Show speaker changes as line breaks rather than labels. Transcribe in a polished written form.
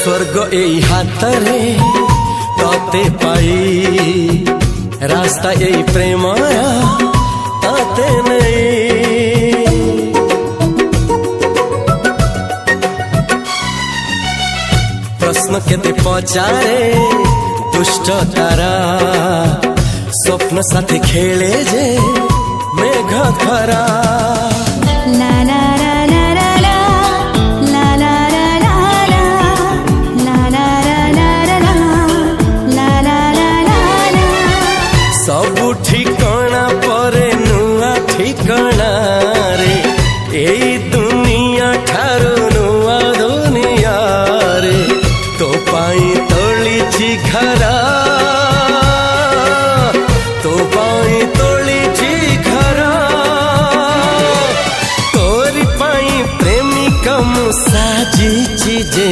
स्वर्ग एई हातरे तते पाई रास्ता एई प्रेमाया ताते नहीं। प्रश्न केते पचारे दुष्ट तारा स्वप्न साथी खेले जे मेघ खरा।
ला ला ला ला ला ला ला ला ला ला ला ला ला ला ला।
सबु ठिकाना परे नुआ ठिकाना रे एई दुनिया ठारू नुआ दुनिया रे। तो पाई तोलिछि घरा तो पाई तोलिछि घरा तोरी पाई प्रेमिका मु साजिछि जे।